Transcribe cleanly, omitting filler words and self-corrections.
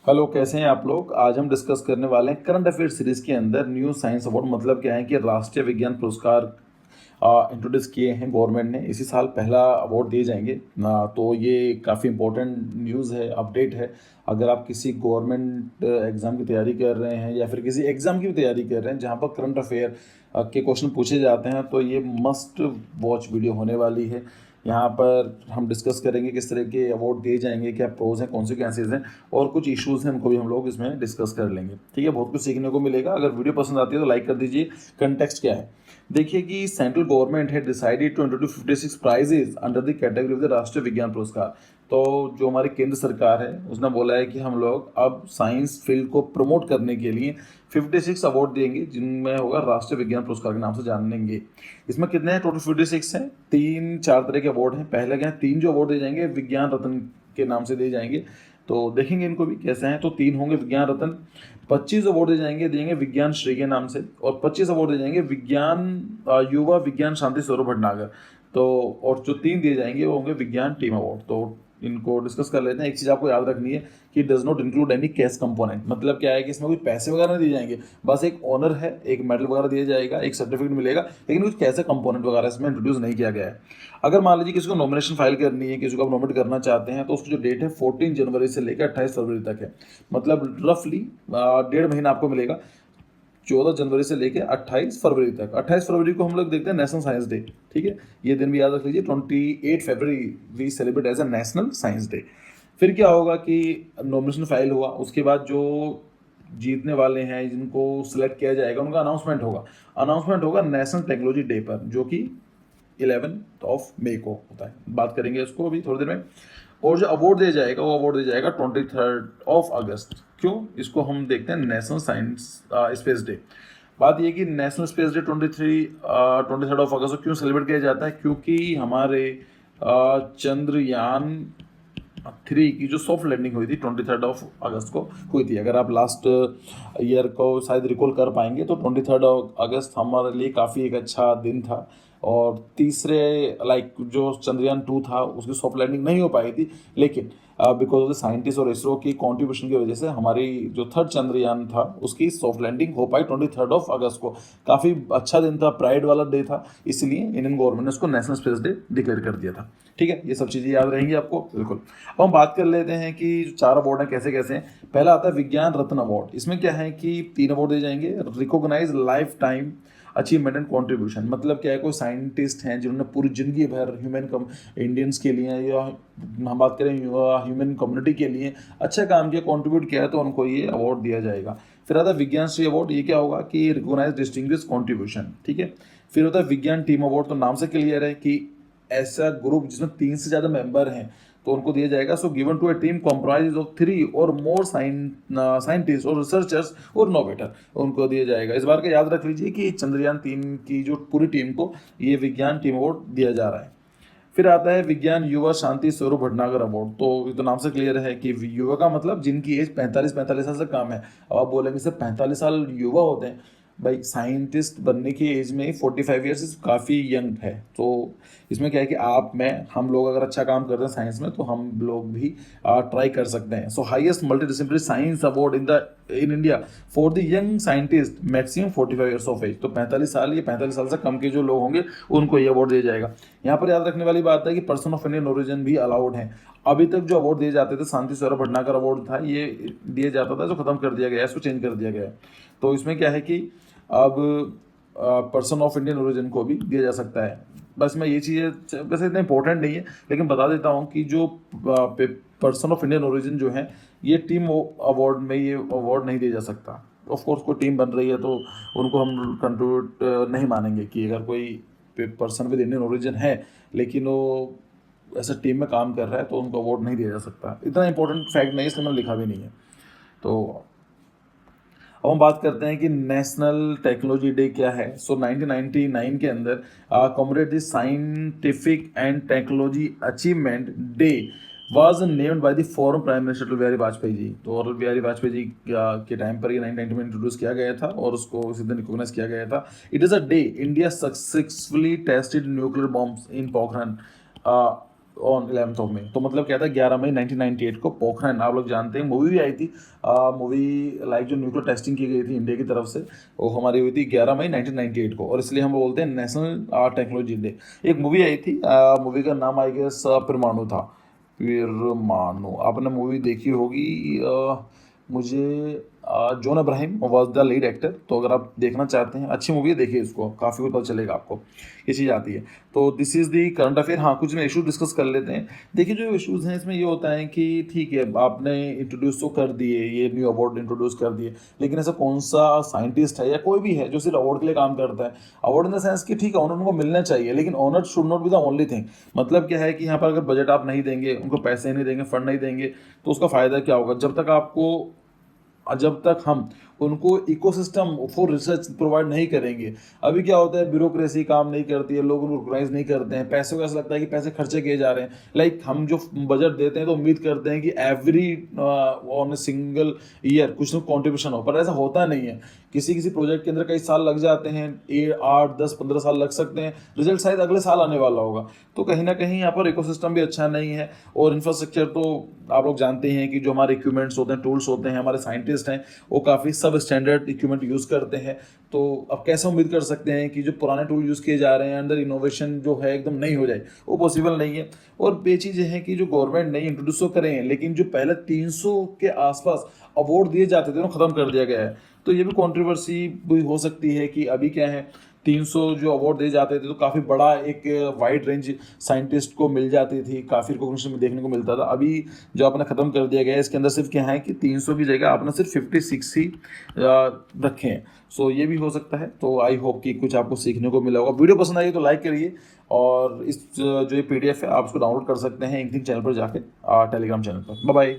Hello, कैसे हैं आप लोग। आज हम डिस्कस करने वाले हैं करंट अफेयर सीरीज के अंदर न्यू साइंस अवार्ड। मतलब क्या है कि राष्ट्रीय विज्ञान पुरस्कार इंट्रोड्यूस किए हैं गवर्नमेंट ने। इसी साल पहला अवार्ड दिए जाएंगे ना, तो ये काफ़ी इंपॉर्टेंट न्यूज़ है, अपडेट है। अगर आप किसी गवर्नमेंट एग्ज़ाम की तैयारी कर रहे हैं या फिर किसी एग्ज़ाम की भी तैयारी कर रहे हैं जहाँ पर करंट अफेयर के क्वेश्चन पूछे जाते हैं, तो ये मस्ट वॉच वीडियो होने वाली है। यहाँ पर हम डिस्कस करेंगे किस तरह के अवार्ड दिए जाएंगे, क्या प्रोज हैं, कॉन्सिक्वेंसेज हैं, और कुछ इश्यूज हैं, उनको भी हम लोग इसमें डिस्कस कर लेंगे। ठीक है, बहुत कुछ सीखने को मिलेगा। अगर वीडियो पसंद आती है तो लाइक कर दीजिए। कंटेक्स्ट क्या है, देखिए कि सेंट्रल गवर्नमेंट है decided to introduce 56 prizes under the category of the Rashtriya Vigyan पुरस्कार। तो जो हमारी केंद्र सरकार है उसने बोला है कि हम लोग अब साइंस फील्ड को प्रमोट करने के लिए 56 अवार्ड देंगे, जिनमें होगा राष्ट्रीय विज्ञान पुरस्कार के नाम से जानेंगे। इसमें कितने हैं, टोटल 56 हैं। 3-4 तरह के अवार्ड हैं। पहले क्या है, 3 जो अवार्ड दिए जाएंगे विज्ञान रत्न के नाम से दिए जाएंगे, तो देखेंगे इनको भी कैसे हैं। तो 3 होंगे विज्ञान रत्न, 25 अवार्ड दिए जाएंगे विज्ञान श्री के नाम से, और 25 अवार्ड दिए जाएंगे विज्ञान युवा विज्ञान शांति स्वरूप भटनागर। तो और जो 3 दिए जाएंगे वो होंगे विज्ञान टीम अवार्ड। तो इनको डिस्कस कर लेते हैं। एक चीज़ आपको याद रखनी है कि does not include any cash component. मतलब क्या है कि इसमें कोई पैसे वगैरह नहीं दिए जाएंगे, बस एक ऑनर है, एक मेडल वगैरह दिया जाएगा, एक सर्टिफिकेट मिलेगा, लेकिन कुछ कैसे कंपोनेंट वगैरह इसमें इंट्रोड्यूस नहीं किया गया है। अगर मान लीजिए किसी को नॉमिनेशन फाइल करनी है, किसी को आप नॉमिनेट करना चाहते हैं, तो उसकी जो डेट है 14 जनवरी से लेकर 28 फरवरी तक है। मतलब रफली 1.5 महीना आपको मिलेगा, 14 जनवरी से लेकर 28 फरवरी तक। 28 फरवरी को हम लोग देखते हैं नेशनल साइंस डे। ठीक है, ये दिन भी याद रख लीजिए। 28 फरवरी we celebrate as a national science day. फिर क्या होगा कि नॉमिनेशन फाइल हुआ, उसके बाद जो जीतने वाले हैं, जिनको सिलेक्ट किया जाएगा, उनका अनाउंसमेंट होगा नेशनल टेक्नोलॉजी डे पर, जो कि 11 मई को होता है। बात करेंगे इसको अभी थोड़ी देर में। और जो अवार्ड दिया जाएगा वो अवार्ड दिया जाएगा 23 अगस्त। क्यों, इसको हम देखते हैं नेशनल साइंस स्पेस डे। बात ये कि नेशनल स्पेस डे 23 अगस्त को क्यों सेलिब्रेट किया जाता है, क्योंकि हमारे चंद्रयान 3 की जो सॉफ्ट लैंडिंग हुई थी 23 अगस्त को हुई थी। अगर आप लास्ट ईयर को शायद रिकॉल कर पाएंगे तो 23 अगस्त हमारे लिए काफ़ी एक अच्छा दिन था। और तीसरे जो चंद्रयान 2 था उसकी सॉफ्ट लैंडिंग नहीं हो पाई थी, लेकिन बिकॉज ऑफ द साइंटिस्ट और इसरो की कॉन्ट्रीब्यूशन की वजह से हमारी जो थर्ड चंद्रयान था उसकी सॉफ्ट लैंडिंग हो पाई 23 अगस्त को। काफ़ी अच्छा दिन था, प्राइड वाला डे था, इसलिए इंडियन गवर्नमेंट ने उसको नेशनल स्पेस डे डिक्लेयर कर दिया था। ठीक है, ये सब चीज़ें याद रहेंगी आपको, बिल्कुल। अब हम बात कर लेते हैं कि जो 4 अवार्ड हैं कैसे कैसे हैं। पहला आता है विज्ञान रत्न अवार्ड। इसमें क्या है कि 3 अवार्ड दिए जाएंगे। Recognise life time achievement and contribution. मतलब क्या है, कोई साइंटिस्ट हैं जिन्होंने पूरी जिंदगी भर इंडियंस के लिए या हम बात करें ह्यूमन कम्युनिटी के लिए अच्छा काम किया, कॉन्ट्रीब्यूट किया है, तो उनको ये अवार्ड दिया जाएगा। फिर आता है विज्ञान श्री अवार्ड। ये क्या होगा कि रिकॉग्नाइज डिस्टिंग्विश कॉन्ट्रीब्यूशन। ठीक है। फिर होता है विज्ञान टीम अवार्ड। तो नाम से क्लियर है कि ऐसा ग्रुप जिसमें 3 से ज़्यादा मेंबर हैं तो उनको दिया जाएगा। So given to a team comprise of 3 और मोर साइंटिस्ट और रिसर्चर्स और इनोवेटर, उनको दिया जाएगा। इस बार का याद रख लीजिए कि चंद्रयान 3 की जो पूरी टीम को ये विज्ञान टीम अवार्ड दिया जा रहा है। फिर आता है विज्ञान युवा शांति स्वरूप भटनागर अवार्ड। तो ये तो नाम से क्लियर है कि युवा का मतलब जिनकी एज 45 साल से कम है। अब आप बोलेंगे सर 45 साल युवा होते हैं, भाई साइंटिस्ट बनने की एज में 45 ईयर्स काफ़ी यंग है। तो इसमें क्या है कि हम लोग अगर अच्छा काम करते हैं साइंस में तो हम लोग भी ट्राई कर सकते हैं। So highest multidisciplinary science award in India for the young scientist maximum 45 years of age. तो 45 साल, ये 45 साल से कम के जो लोग होंगे उनको ये अवार्ड दिया जाएगा। यहाँ पर याद रखने वाली बात है कि पर्सन ऑफ इंडियन ओरिजिन भी अलाउड हैं। अभी तक जो अवार्ड दिए जाते थे, शांति स्वरूप भटनागर अवार्ड था, ये दिया जाता था, जो खत्म कर दिया गया है, इसको चेंज कर दिया गया है। तो इसमें क्या है कि अब पर्सन ऑफ इंडियन ओरिजिन को भी दिया जा सकता है। बस मैं ये चीज़ें वैसे इतना इंपॉर्टेंट नहीं है, लेकिन बता देता हूँ कि जो पर्सन ऑफ इंडियन ओरिजिन जो है, ये टीम अवार्ड में ये अवार्ड नहीं दिया जा सकता। ऑफ कोर्स कोई टीम बन रही है तो उनको हम कंट्रीब्यूट नहीं मानेंगे कि अगर कोई पर्सन विद इंडियन ओरिजिन है लेकिन वो ऐसा टीम में काम कर रहा है तो उनको अवार्ड नहीं दिया जा सकता। इतना इंपॉर्टेंट फैक्ट नहीं है, इसलिए मैंने लिखा भी नहीं है। तो अब हम बात करते हैं कि नेशनल टेक्नोलॉजी डे क्या है। सो 1999 के अंदर comrade the scientific and technology achievement day was named by the former prime minister Atal Bihari Vajpayee ji. तो अटल बिहारी वाजपेयी जी के टाइम पर ये 1990 में इंट्रोड्यूस किया गया था और उसको इसी दिन रिकॉग्नाइज किया गया था। It is a day India successfully tested nuclear bombs in Pokhran on 11th of May. तो मतलब क्या था, 11 मई 1998 को पोखरण, आप लोग जानते हैं मूवी भी आई थी, मूवी लाइक जो न्यूक्लियर टेस्टिंग की गई थी इंडिया की तरफ से, वो हमारी हुई थी 11 मई 1998 को, और इसलिए हम बोलते हैं नेशनल टेक्नोलॉजी डे। एक मूवी आई थी, मूवी का नाम आई गेस परमाणु था, परमाणु, आपने मूवी देखी होगी। मुझे John Abraham was the lead actor. तो अगर आप देखना चाहते हैं, अच्छी मूवी है, देखिए इसको, काफ़ी कुछ पता चलेगा आपको, ये चीज़ आती है। तो this is the current affair. हाँ, कुछ में इशू डिस्कस कर लेते हैं। देखिए जो इशूज़ हैं इसमें ये होता है कि ठीक है, आपने इंट्रोड्यूस तो कर दिए, ये न्यू अवार्ड इंट्रोड्यूस कर दिए, लेकिन ऐसा कौन सा साइंटिस्ट है या कोई भी है जो सिर्फ अवार्ड के लिए काम करता है? अवार्ड इन द सेंस कि ठीक है, ऑनर उनको मिलना चाहिए, लेकिन honour should not be the only thing. मतलब क्या है कि यहाँ पर अगर बजट आप नहीं देंगे, उनको पैसे नहीं देंगे, फंड नहीं देंगे, तो उसका फ़ायदा क्या होगा? जब तक हम उनको इकोसिस्टम फॉर रिसर्च प्रोवाइड नहीं करेंगे। अभी क्या होता है, ब्यूरोक्रेसी काम नहीं करती है, लोग उनको ऑर्गेनाइज नहीं करते हैं, पैसे को ऐसा लगता है कि पैसे खर्चे किए जा रहे हैं। लाइक हम जो बजट देते हैं तो उम्मीद करते हैं कि every on a single year कुछ ना कॉन्ट्रीब्यूशन हो, पर ऐसा होता नहीं है। किसी किसी प्रोजेक्ट के अंदर कई साल लग जाते हैं, 8 10 15 साल लग सकते हैं, रिजल्ट शायद अगले साल आने वाला होगा। तो कहीं ना कहीं यहाँ पर इकोसिस्टम भी अच्छा नहीं है, और इंफ्रास्ट्रक्चर तो आप लोग जानते हैं कि जो हमारे इक्विपमेंट्स होते हैं, टूल्स होते हैं, हमारे साइंटिस्ट हैं, वो काफ़ी सब स्टैंडर्ड इक्विपमेंट यूज़ करते हैं। तो अब कैसे उम्मीद कर सकते हैं कि जो पुराने टूल यूज़ किए जा रहे हैं, अंदर इनोवेशन जो है एकदम नहीं हो जाए? वो पॉसिबल नहीं है। और बे चीज़ है कि जो गवर्नमेंट नहीं इंट्रोड्यूस तो करें, लेकिन जो पहले 300 के आसपास अवार्ड दिए जाते थे उन्हें ख़त्म कर दिया गया है। तो ये भी कंट्रोवर्सी भी हो सकती है कि अभी क्या है, 300 जो अवार्ड दिए जाते थे तो काफ़ी बड़ा एक वाइड रेंज साइंटिस्ट को मिल जाती थी, काफ़ी रिकॉग्निशन में देखने को मिलता था। अभी जो आपने ख़त्म कर दिया गया है, इसके अंदर सिर्फ क्या है कि 300 की जगह आपने सिर्फ 56 ही रखे हैं। सो ये भी हो सकता है। तो आई होप कि कुछ आपको सीखने को मिला होगा। वीडियो पसंद आई तो लाइक करिए, और इस जो ये PDF है आप उसको डाउनलोड कर सकते हैं इंक चैनल पर जाके, टेलीग्राम चैनल पर। Bye bye.